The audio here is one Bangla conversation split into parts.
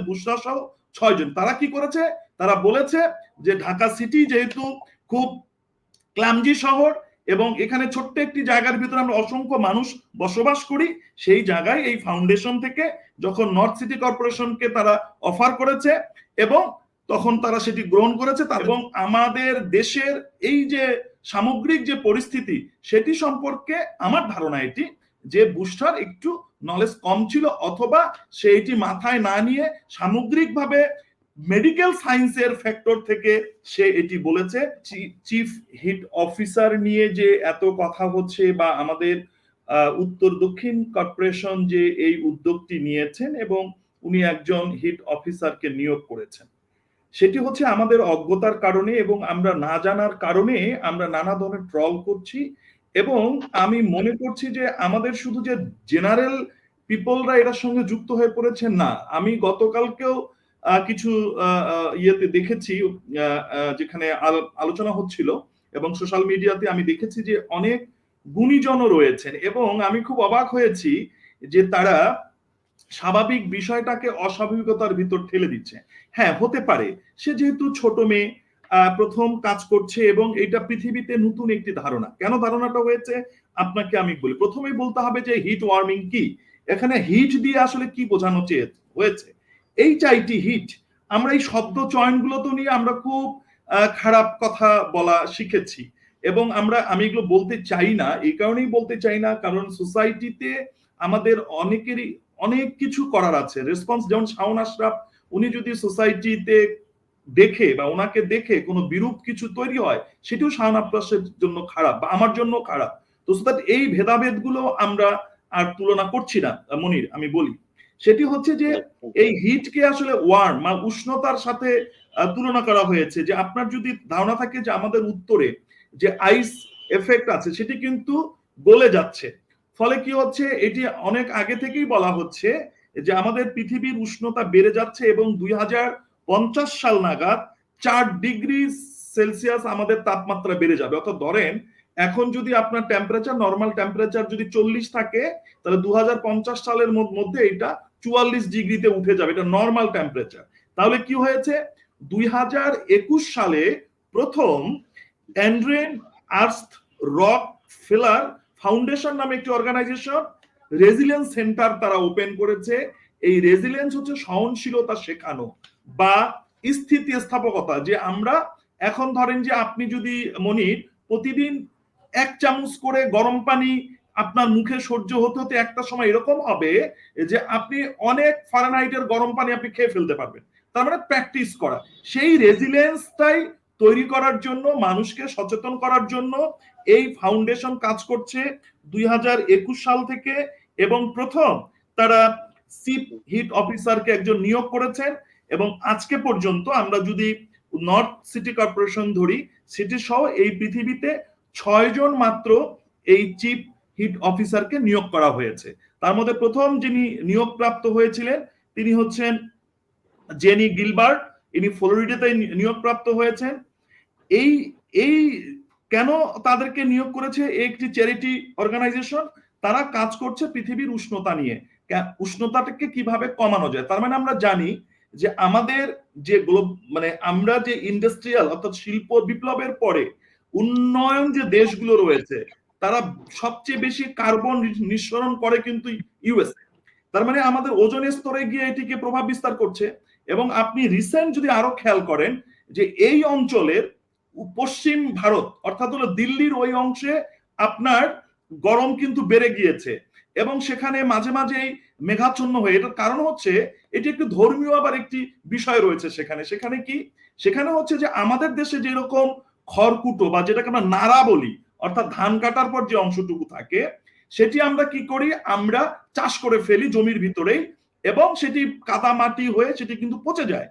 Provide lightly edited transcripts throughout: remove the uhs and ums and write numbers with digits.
বুশরা সহ 6 জন। তারা কি করেছে? তারা বলেছে যে ঢাকা সিটি যেহেতু খুব ক্লামজি শহর এবং এখানে ছোট্ট একটি জায়গার ভিতরে আমরা অসংখ্য মানুষ বসবাস করি, সেই জায়গায় এই ফাউন্ডেশন থেকে যখন নর্থ সিটি কর্পোরেশনকে তারা অফার করেছে এবং তখন তারা সেটি গ্রহণ করেছে এবং আমাদের দেশের এই যে সামগ্রিক যে পরিস্থিতি সেটি সম্পর্কে আমার ধারণা এটি যে বুশরার একটু নলেজ কম ছিল, অথবা সে এটি মাথায় না নিয়ে সামগ্রিকভাবে মেডিকেল সায়েন্সের ফ্যাক্টর থেকে সে এটি বলেছে। চিফ হিট অফিসার নিয়ে যে এত কথা হচ্ছে বা আমাদের উত্তর দক্ষিণ কর্পোরেশন যে এই উদ্যোগটি নিয়েছেন এবং উনি একজন হিট অফিসারকে নিয়োগ করেছেন, সেটি হচ্ছে আমাদের অজ্ঞতার কারণে এবং আমরা না জানার কারণে আমরা নানা ধরনের ট্রল করছি। এবং আমি মনে করছি যে আমাদের শুধু যে জেনারেল পিপলরা এটার সঙ্গে যুক্ত হয়ে পড়েছেন না, আমি গতকালকেও কিছু ইয়েতে দেখেছি যেখানে আলোচনা হচ্ছিল এবং সোশ্যাল মিডিয়াতে আমি দেখেছি যে অনেক গুণীজনও রয়েছেন এবং আমি খুব অবাক হয়েছি যে তারা স্বাভাবিক বিষয়টাকে অস্বাভাবিকতার ভিতর ঠেলে দিচ্ছে। হ্যাঁ, হতে পারে সে যেহেতু ছোট মেয়ে, প্রথম কাজ করছে এবং এটা পৃথিবীতে নতুন একটি ধারণা। কেন ধারণাটা হয়েছে আপনাকে আমি বলি। প্রথমেই বলতে হবে যে হিট ওয়ার্মিং কি। এখানে হিট দিয়ে আসলে কি বোঝানো হয়েছে, এই চাইটি হিট। আমরা এই শব্দ চয়নগুলো তো নিয়ে আমরা খুব খারাপ কথা বলা শিখেছি এবং আমি এগুলো বলতে চাই না। এই কারণেই বলতে চাই না কারণ সোসাইটিতে আমাদের অনেকেরই অনেক কিছু করার আছে। রেসপন্স যেমন শাওন আশরাফ, উনি যদি সোসাইটিতে দেখে বা ওনাকে দেখে কোনো বিরূপ কিছু তৈরি হয়, সেটিও শাওন আশরাফের জন্য খারাপ বা আমার জন্য খারাপ। তো এই ভেদাভেদ গুলো আমরা আর তুলনা করছি না মনির। আমি বলি সেটি হচ্ছে যে এই হিটকে আসলে ওয়ার্ম বা উষ্ণতার সাথে তুলনা করা হয়েছে। যে আপনার যদি ধারণা থাকে যে আমাদের উত্তরে যে আইস এফেক্ট আছে সেটি কিন্তু গলে যাচ্ছে, ফলে কি হচ্ছে, এটি অনেক আগে থেকেই বলা হচ্ছে যে আমাদের পৃথিবীর উষ্ণতা বেড়ে যাচ্ছে এবং 2050 সাল নাগাদ 4 ডিগ্রি সেলসিয়াস আমাদের তাপমাত্রা বেড়ে যাবে। অর্থাৎ ধরেন এখন যদি আপনার টেম্পারেচার, নর্মাল টেম্পারেচার যদি 40 থাকে, তাহলে 2050 সালের মধ্যে এটা 44 ডিগ্রিতে উঠে যাবে, এটা নর্মাল টেম্পারেচার। তাহলে কি হয়েছে, 2021 সালে প্রথম অ্যান্ড্রেন আর্থ রক ফেলার ফাউন্ডেশন নামে একটি অর্গানাইজেশন রেজিলিয়েন্স সেন্টার তারা ওপেন করেছে। এই রেজিলিয়েন্স হচ্ছে সহনশীলতা শেখানো বা স্থিতিস্থাপকতা। যে আমরা এখন ধরেন যে আপনি যদি মনির প্রতিদিন 1 চামচ করে গরম পানি আপনার মুখে সহ্য হতে হতে একটা সময় এরকম হবে যে আপনি অনেক ফারেনহাইটের গরম পানি আপনি খেয়ে ফেলতে পারবেন। তার মানে প্র্যাকটিস করা। সেই রেজিলিয়েন্সটাই তৈরি করার জন্য, মানুষকে সচেতন করার জন্য এই ফাউন্ডেশন কাজ করছে 2021 সাল থেকে। এবং প্রথম তারা চিফ হিট অফিসারকে একজন নিয়োগ করেছেন এবং আজকে পর্যন্ত আমরা যদি নর্থ সিটি কর্পোরেশন ধরি, সিটি সহ এই পৃথিবীতে 6 জন মাত্র এই চিফ হিট অফিসারকে নিয়োগ করা হয়েছে। তার মধ্যে প্রথম যিনি নিয়োগপ্রাপ্ত হয়েছিলেন তিনি হচ্ছেন জেনি গিলবার্ট, ইনি ফ্লোরিডাতে নিয়োগপ্রাপ্ত হয়েছেন। এই কেন তাদেরকে নিয়োগ করেছে? একটি চ্যারিটি অর্গানাইজেশন, তারা কাজ করছে পৃথিবীর উষ্ণতা নিয়ে, উষ্ণতাটাকে কিভাবে কমানো যায়। তার মানে আমরা জানি যে আমাদের যে আমরা যে ইন্ডাস্ট্রিয়াল অর্থাৎ শিল্প বিপ্লবের পরে উন্নয়ন যে দেশগুলো রয়েছে, তারা সবচেয়ে বেশি কার্বন নিঃসরণ করে কিন্তু ইউএসএ। তার মানে আমাদের ওজনের স্তরে গিয়ে এটিকে প্রভাব বিস্তার করছে। এবং আপনি রিসেন্ট যদি আরো খেয়াল করেন যে এই অঞ্চলের পশ্চিম ভারত অর্থাৎ হলো দিল্লির ওই অংশে আপনার গরম কিন্তু বেড়ে গিয়েছে এবং সেখানে মাঝে মাঝেই মেঘাচ্ছন্ন হয়ে, এটার কারণ হচ্ছে এটি একটি ধর্মীয় আবার একটি বিষয় রয়েছে সেখানে। সেখানে কি, সেখানে হচ্ছে যে আমাদের দেশে যেরকম খড়কুটো বা যেটাকে আমরা নাড়া বলি, অর্থাৎ ধান কাটার পর যে অংশটুকু থাকে, সেটি আমরা কি করি, আমরা চাষ করে ফেলি জমির ভিতরেই এবং সেটি কাদা মাটি হয়ে সেটি কিন্তু পচে যায়।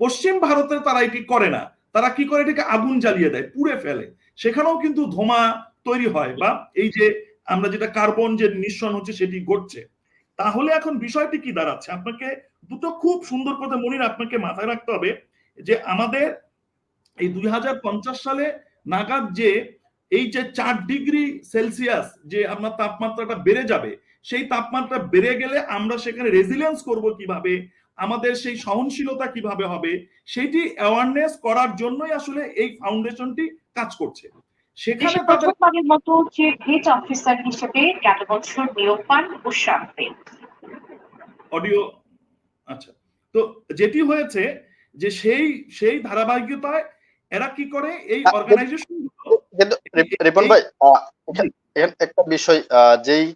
পশ্চিম ভারতে তারা এটি করে না, তারা কি করে, এটাকে আগুন জ্বালিয়ে দেয়, পুড়ে ফেলে, সেখানেও কিন্তু ধোঁয়া তৈরি হয় বা এই যে আমরা যেটা কার্বন যে নিঃসরণ হচ্ছে সেটি ঘটছে। তাহলে এখন বিষয়টি কি দাঁড়াচ্ছে, আপনাকে দুটো খুব সুন্দর কথা মনির আপনাকে মাথায় রাখতে হবে যে আমাদের এই 2050 সালে নাগাদ যে এই যে 4 ডিগ্রি সেলসিয়াস যে আপনার তাপমাত্রাটা বেড়ে যাবে, সেই তাপমাত্রা বেড়ে গেলে আমরা সেখানে রেজিলিয়েন্স করব কিভাবে, আমাদের সেই সহনশীলতা কিভাবে হবে, সেটি অ্যাওয়ারনেস করার জন্যই আসলে এই ফাউন্ডেশনটি কাজ করছে। সেখানে দেশে তাদের প্রথমবারের মতো চিফ হিট অফিসার হিসেবে গত বছর নিয়োগ পান বুশরা আফরিন। অডিও, আচ্ছা, তো যেটি হয়েছে যে সেই ধারাবাহিকতায় এরা কি করে, এই অর্গানাইজেশন কিন্তু রিপন ভাই একটা বিষয়, যেই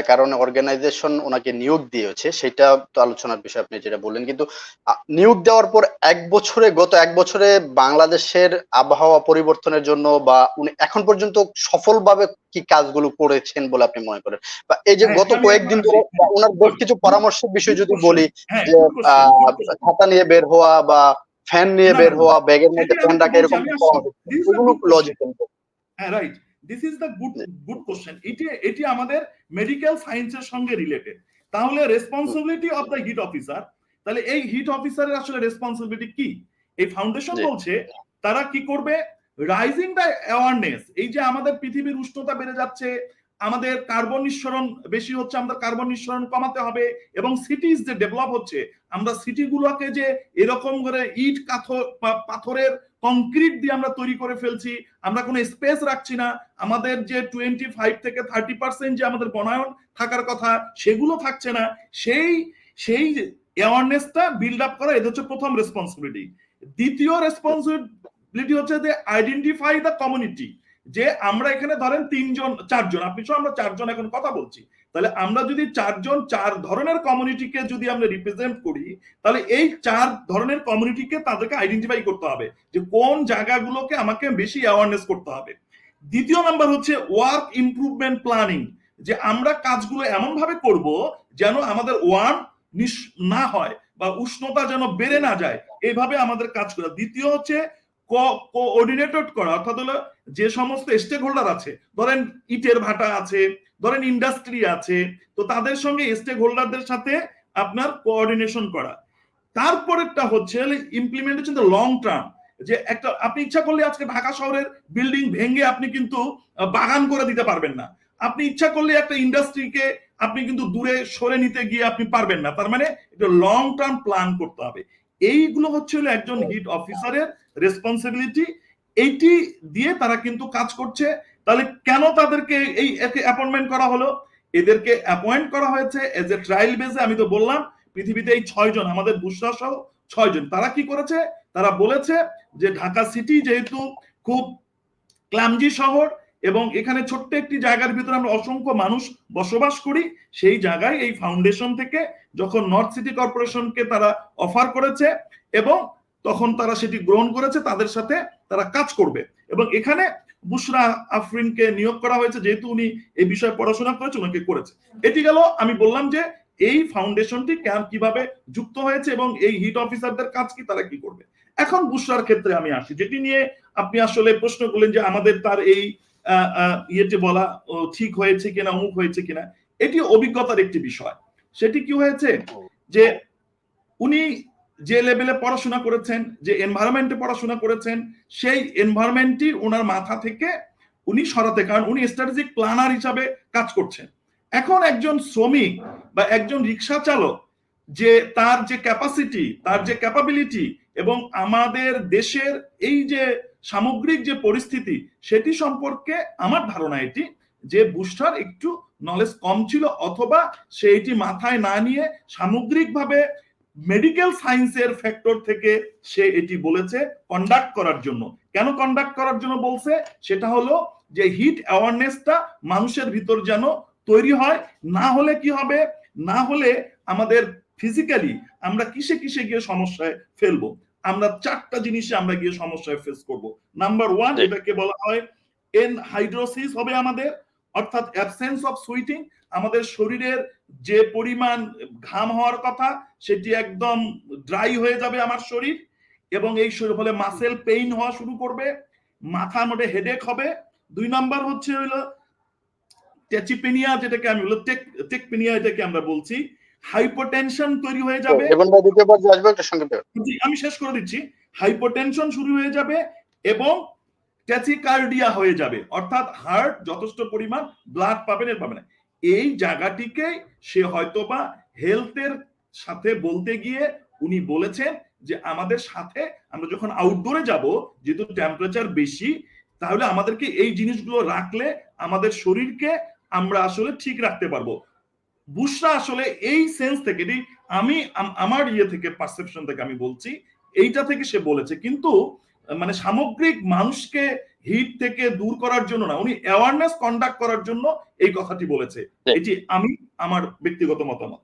কারণে অর্গানাইজেশন ওনাকে নিয়োগ দিয়েছে সেটা তো আলোচনার বিষয়, আপনি যেটা বললেন। কিন্তু নিয়োগ দেওয়ার পর গত এক বছরে বাংলাদেশের আবহাওয়া পরিবর্তনের জন্য বা উনি এখন পর্যন্ত সফলভাবে কি কাজগুলো করেছেন বলে আপনি মনে করেন? বা এই যে গত কয়েকদিন ধরে ওনার বেশ কিছু পরামর্শের বিষয় যদি বলি, যে ছাতা নিয়ে বের হওয়া বা ফ্যান নিয়ে বের হওয়া, ব্যাগের মধ্যে ফ্যান রাখা, এরকম এগুলো লজিক্যাল। হ্যাঁ, right, this is the good question. এটি আমাদের মেডিকেল সায়েন্সের সঙ্গে রিলেটেড। তাহলে responsibility of the heat officer, তাহলে এই হিট অফিসারের আসলে রেসপন্সিবিলিটি কি? এই ফাউন্ডেশন বলছে তারা কি করবে, রাইজিং দ্য অ্যাওয়ারনেস। এই যে আমাদের পৃথিবীর উষ্ণতা বেড়ে যাচ্ছে, আমাদের কার্বন নিঃসরণ বেশি হচ্ছে, আমাদের কার্বন নিঃসরণ কমাতে হবে, এবং সিটিজ যে ডেভেলপ হচ্ছে, আমরা সিটিগুলোকে যে এরকম করে ইট পাথরের কংক্রিট দিয়ে আমরা তৈরি করে ফেলছি, আমরা কোনো স্পেস রাখছি না, আমাদের যে 25 থেকে 30% যে আমাদের বনায়ন থাকার কথা সেগুলো থাকছে না, সেই অ্যাওয়ারনেসটা বিল্ড আপ করা, এদের হচ্ছে প্রথম রেসপন্সিবিলিটি। দ্বিতীয় রেসপন্সিবিলিটি হচ্ছে যে আইডেন্টিফাই দ্য কমিউনিটি। যে আমরা এখানে ধরেন 3-4 আপনি সহ আমরা 4 এখন কথা বলছি, তাহলে আমরা যদি 4 ধরনের কমিউনিটিকে যদি আমরা রিপ্রেজেন্ট করি, তাহলে এই 4 ধরনের কমিউনিটিকে তাদেরকে আইডেন্টিফাই করতে হবে যে কোন জায়গাগুলোকে আমাকে বেশি অ্যাওয়ারনেস করতে হবে। দ্বিতীয় নাম্বার হচ্ছে ওয়ার্ক ইমপ্রুভমেন্ট প্ল্যানিং, যে আমরা কাজগুলো এমন ভাবে করব যেন আমাদের ওয়ার্ম না হয় বা উষ্ণতা যেন বেড়ে না যায়, এইভাবে আমাদের কাজ করা। দ্বিতীয় হচ্ছে কোঅর্ডিনেটেড করা, অর্থাৎ হলো যে সমস্ত স্টেক হোল্ডার আছে, ধরেন ইটের ভাটা আছে, ধরেন ইন্ডাস্ট্রি আছে, তো তাদের সঙ্গে স্টেক হোল্ডারদের সাথে আপনার কোঅর্ডিনেশন করা। তারপরেরটা হচ্ছে ইমপ্লিমেন্টেশন দ্য লং টার্ম, যে একটা আপনি ইচ্ছা করলে আজকে ঢাকা শহরের বিল্ডিং ভেঙে আপনি কিন্তু বাগান করে দিতে পারবেন না, আপনি ইচ্ছা করলে একটা ইন্ডাস্ট্রিকে আপনি কিন্তু দূরে সরে নিতে গিয়ে আপনি পারবেন না, তার মানে এটা লং টার্ম প্ল্যান করতে হবে। এইগুলো হচ্ছে একজন হিট অফিসারের রেসপন্সিবিলিটি, এইটি দিয়ে তারা কিন্তু কাজ করছে। তাহলে কেন তাদেরকে এই অ্যাপয়েন্টমেন্ট করা হলো? এদেরকে অ্যাপয়েন্ট করা হয়েছে এজ এ ট্রায়াল বেসে। আমি তো বললাম পৃথিবীতে এই 6 আমাদের বুশরা সহ 6 তারা কি করেছে, তারা বলেছে যে ঢাকা সিটি যেহেতু খুব ক্লামজি শহর এবং এখানে ছোট্ট একটি জায়গার ভিতরে আমরা অসংখ্য মানুষ বসবাস করি, সেই জায়গায় এই ফাউন্ডেশন থেকে যখন নর্থ সিটি কর্পোরেশনকে তারা অফার করেছে এবং তখন তারা সেটি গ্রহণ করেছে, তাদের সাথে তারা কাজ করবে। এবং এখানে বুশরা আফরিনকে নিয়োগ করা হয়েছে, যেহেতু উনি এই বিষয়ে পড়াশোনা করেছে, ওনাকে করেছে। এটি গেল, আমি বললাম যে এই ফাউন্ডেশনটি কিভাবে যুক্ত হয়েছে এবং এই হিট অফিসারদের কাজ কি, তারা কি করবে। এখন বুশরার ক্ষেত্রে আমি আসি, যেটি নিয়ে আপনি আসলে প্রশ্ন করলেন যে আমাদের তার এই ইয়েতে বলা ঠিক হয়েছে কিনা, অমুক হয়েছে কিনা। এটি অভিজ্ঞতার একটি বিষয়। সেটি কি হয়েছে যে উনি যে লেভেলে পড়াশোনা করেছেন, যে এনভায়রনমেন্টে পড়াশোনা করেছেন, সেই এনভায়রনমেন্টটি ওনার মাথা থেকে উনি সরাতে, কারণ উনি স্ট্র্যাটেজিক প্ল্যানার হিসাবে কাজ করছেন। এখন একজন শ্রমিক বা একজন রিক্সা চালক, যে তার যে ক্যাপাসিটি, তার যে ক্যাপাবিলিটি এবং আমাদের দেশের এই যে সামগ্রিক যে পরিস্থিতি, সেটি সম্পর্কে আমার ধারণা এটি যে বুশরার একটু নলেজ কম ছিল, অথবা সে এটি মাথায় না নিয়ে সামগ্রিকভাবে মেডিকেল সায়েন্সের ফ্যাক্টর থেকে সে এটি বলেছে কন্ডাক্ট করার জন্য। কেন কন্ডাক্ট করার জন্য বলছে? সেটা হলো যে হিট অ্যাওয়ারনেসটা মানুষের ভিতর যেন তৈরি হয়, না হলে কি হবে, না হলে আমাদের ফিজিক্যালি আমরা কিসে কিসে গিয়ে সমস্যায় ফেলবো। আমরা 4টা জিনিসে আমরা গিয়ে সমস্যায় ফেস করব। নাম্বার 1, এটাকে বলা হয় এনহাইড্রোসিস হবে আমাদের, অর্থাৎ অ্যাবসেন্স অফ সুইটিং। আমাদের শরীরের যে পরিমাণ ঘাম হওয়ার কথা সেটি একদম ড্রাই হয়ে যাবে আমার শরীর, এবং এই শরীর ফলে মাসেল পেইন হওয়া শুরু করবে, মাথা মোটে হেডেক হবে। 2 নাম্বার হচ্ছে হলো ট্যাচিপেনিয়া, যেটাকে আমি বলি টেকপেনিয়া, এটাকে আমরা বলছি। হাইপোটেনশন তৈরি হয়ে যাবে, আমি শেষ করে দিচ্ছি। হাইপোটেনশন শুরু হয়ে যাবে এবং ট্যাচিকার্ডিয়া হয়ে যাবে, অর্থাৎ হার্ট যথেষ্ট পরিমাণ ব্লাড পাবে না। এই জায়গাটিকে সে হয়তোবা হেলথের সাথে বলতে গিয়ে উনি বলেছেন যে আমাদের সাথে আমরা যখন আউটডোরে যাব, যেহেতু টেম্পারেচার বেশি, তাহলে আমাদেরকে এই জিনিসগুলো রাখলে আমাদের শরীরকে আমরা আসলে ঠিক রাখতে পারবো। বুশরা আসলে এই সেন্স থেকে, আমি আমার থেকে পারসেপশন থেকে আমি বলছি, এইটা থেকে সে বলেছে, কিন্তু মানে সামগ্রিক মানুষকে হিট থেকে দূর করার জন্য না, উনি অ্যাওয়ারনেস কন্ডাক্ট করার জন্য এই কথাটি বলেছে। এটি আমার ব্যক্তিগত মতামত।